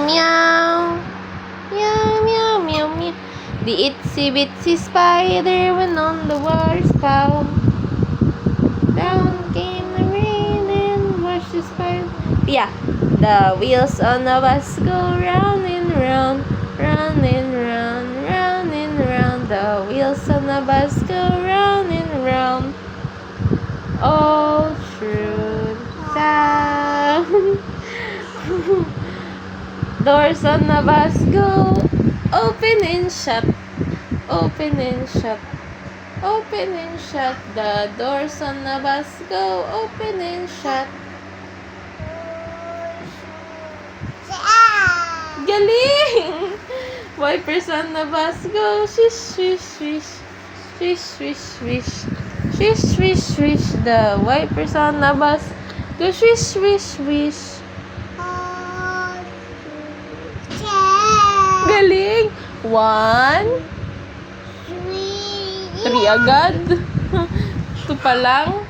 meow. Meow, meow, meow, meow. The itsy bitsy spider went on the water spout. Down came the rain and washed the spider. Yeah, the wheels on the bus go round and round, round and round, round and round. The wheels on the bus go round and round, all through town. Doors on the bus go open and shut, open and shut, open and shut. The doors on the bus go open and shut. Galing! Wipers on the bus go swish, swish, swish, swish, swish, swish, swish, swish, swish. The wipers on the bus go swish, swish, swish. Galing! 1, 3 agad. 2 pa lang.